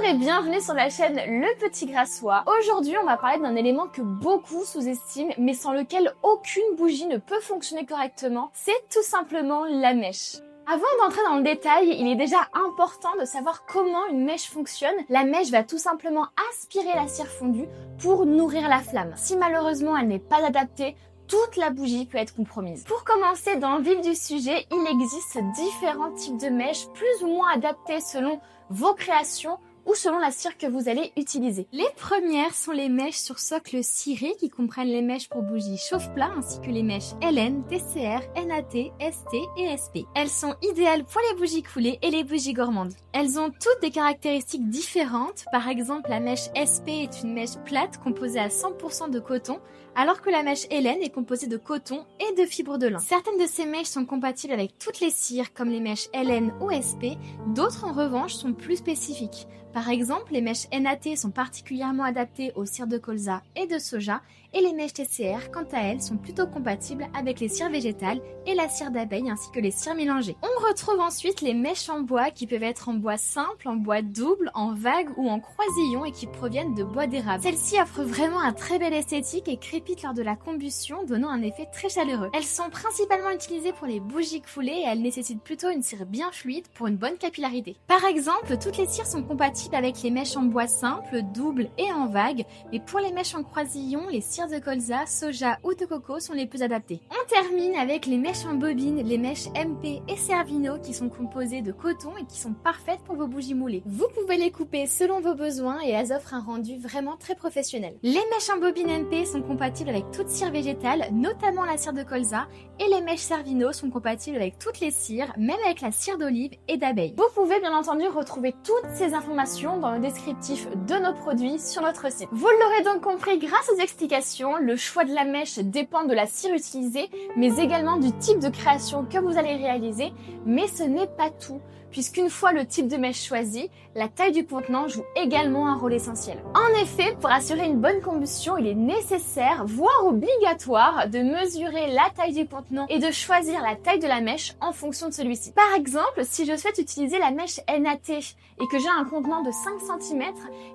et bienvenue sur la chaîne Le Petit Grassois. Aujourd'hui, on va parler d'un élément que beaucoup sous-estiment, mais sans lequel aucune bougie ne peut fonctionner correctement. C'est tout simplement la mèche. Avant d'entrer dans le détail, il est déjà important de savoir comment une mèche fonctionne. La mèche va tout simplement aspirer la cire fondue pour nourrir la flamme. Si malheureusement elle n'est pas adaptée, toute la bougie peut être compromise. Pour commencer dans le vif du sujet, il existe différents types de mèches plus ou moins adaptées selon vos créations ou selon la cire que vous allez utiliser. Les premières sont les mèches sur socle ciré qui comprennent les mèches pour bougies chauffe-plat ainsi que les mèches LN, TCR, NAT, ST et SP. Elles sont idéales pour les bougies coulées et les bougies gourmandes. Elles ont toutes des caractéristiques différentes. Par exemple, la mèche SP est une mèche plate composée à 100% de coton, alors que la mèche LN est composée de coton et de fibres de lin. Certaines de ces mèches sont compatibles avec toutes les cires comme les mèches LN ou SP, d'autres en revanche sont plus spécifiques. Par exemple, les mèches NAT sont particulièrement adaptées aux cires de colza et de soja, et les mèches TCR, quant à elles, sont plutôt compatibles avec les cires végétales et la cire d'abeille ainsi que les cires mélangées. On retrouve ensuite les mèches en bois qui peuvent être en bois simple, en bois double, en vague ou en croisillon et qui proviennent de bois d'érable. Celles-ci offrent vraiment un très bel esthétique et crépitent lors de la combustion, donnant un effet très chaleureux. Elles sont principalement utilisées pour les bougies coulées et elles nécessitent plutôt une cire bien fluide pour une bonne capillarité. Par exemple, toutes les cires sont compatibles avec les mèches en bois simple, double et en vague, mais pour les mèches en croisillon, les cires de colza, soja ou de coco sont les plus adaptées. On termine avec les mèches en bobine, les mèches MP et Cervino qui sont composées de coton et qui sont parfaites pour vos bougies moulées. Vous pouvez les couper selon vos besoins et elles offrent un rendu vraiment très professionnel. Les mèches en bobine MP sont compatibles avec toute cire végétale, notamment la cire de colza, et les mèches Cervino sont compatibles avec toutes les cires, même avec la cire d'olive et d'abeille. Vous pouvez bien entendu retrouver toutes ces informations dans le descriptif de nos produits sur notre site. Vous l'aurez donc compris grâce aux explications, le choix de la mèche dépend de la cire utilisée, mais également du type de création que vous allez réaliser, mais ce n'est pas tout, puisqu'une fois le type de mèche choisi, la taille du contenant joue également un rôle essentiel. En effet, pour assurer une bonne combustion, il est nécessaire, voire obligatoire, de mesurer la taille du contenant et de choisir la taille de la mèche en fonction de celui-ci. Par exemple, si je souhaite utiliser la mèche NAT et que j'ai un contenant de 5 cm,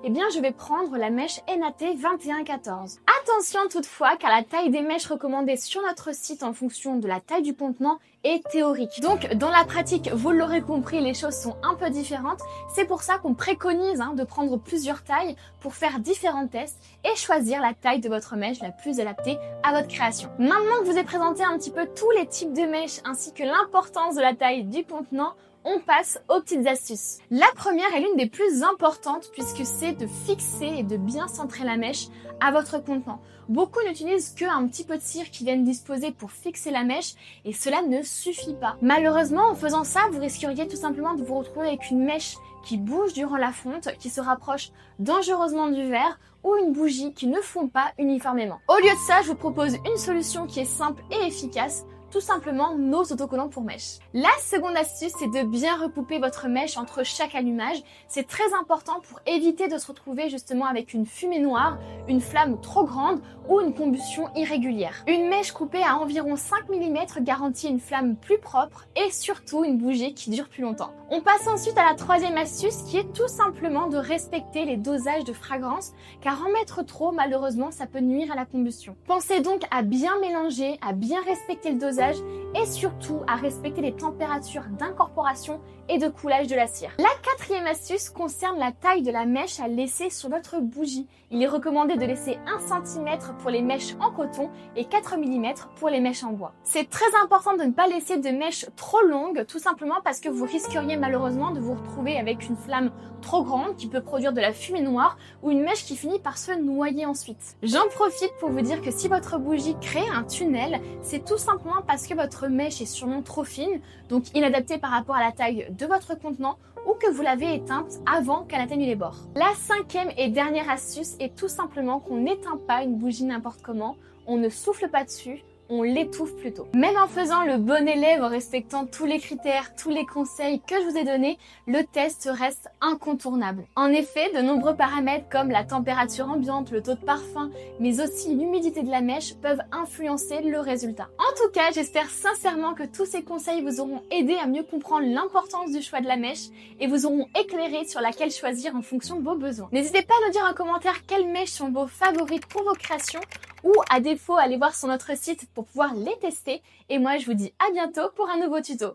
eh bien je vais prendre la mèche NAT 21-14. Attention toutefois, car la taille des mèches recommandées sur notre site en fonction de la taille du contenant est théorique. Donc dans la pratique, vous l'aurez compris, les choses sont un peu différentes. C'est pour ça qu'on préconise de prendre plusieurs tailles pour faire différents tests et choisir la taille de votre mèche la plus adaptée à votre création. Maintenant que je vous ai présenté un petit peu tous les types de mèches ainsi que l'importance de la taille du contenant, on passe aux petites astuces. La première est l'une des plus importantes puisque c'est de fixer et de bien centrer la mèche à votre contenant. Beaucoup n'utilisent qu'un petit peu de cire qui viennent disposer pour fixer la mèche et cela ne suffit pas. Malheureusement, en faisant ça, vous risqueriez tout simplement de vous retrouver avec une mèche qui bouge durant la fonte, qui se rapproche dangereusement du verre ou une bougie qui ne fond pas uniformément. Au lieu de ça, je vous propose une solution qui est simple et efficace, tout simplement nos autocollants pour mèche. La seconde astuce, c'est de bien recouper votre mèche entre chaque allumage. C'est très important pour éviter de se retrouver justement avec une fumée noire, une flamme trop grande ou une combustion irrégulière. Une mèche coupée à environ 5 mm garantit une flamme plus propre et surtout une bougie qui dure plus longtemps. On passe ensuite à la troisième astuce qui est tout simplement de respecter les dosages de fragrance car en mettre trop, malheureusement, ça peut nuire à la combustion. Pensez donc à bien mélanger, à bien respecter le dosage et surtout à respecter les températures d'incorporation et de coulage de la cire. La quatrième astuce concerne la taille de la mèche à laisser sur notre bougie. Il est recommandé de laisser 1 cm pour les mèches en coton et 4 mm pour les mèches en bois. C'est très important de ne pas laisser de mèches trop longues, tout simplement parce que vous risqueriez malheureusement de vous retrouver avec une flamme trop grande qui peut produire de la fumée noire ou une mèche qui finit par se noyer ensuite. J'en profite pour vous dire que si votre bougie crée un tunnel, c'est tout simplement parce que votre mèche est sûrement trop fine, donc inadaptée par rapport à la taille de votre contenant ou que vous l'avez éteinte avant qu'elle atteigne les bords. La cinquième et dernière astuce est tout simplement qu'on n'éteint pas une bougie n'importe comment, on ne souffle pas dessus, on l'étouffe plutôt. Même en faisant le bon élève, en respectant tous les critères, tous les conseils que je vous ai donnés, le test reste incontournable. En effet, de nombreux paramètres comme la température ambiante, le taux de parfum, mais aussi l'humidité de la mèche peuvent influencer le résultat. En tout cas, j'espère sincèrement que tous ces conseils vous auront aidé à mieux comprendre l'importance du choix de la mèche et vous auront éclairé sur laquelle choisir en fonction de vos besoins. N'hésitez pas à nous dire en commentaire quelles mèches sont vos favorites pour vos créations ou à défaut, allez voir sur notre site pour pouvoir les tester. Et moi, je vous dis à bientôt pour un nouveau tuto.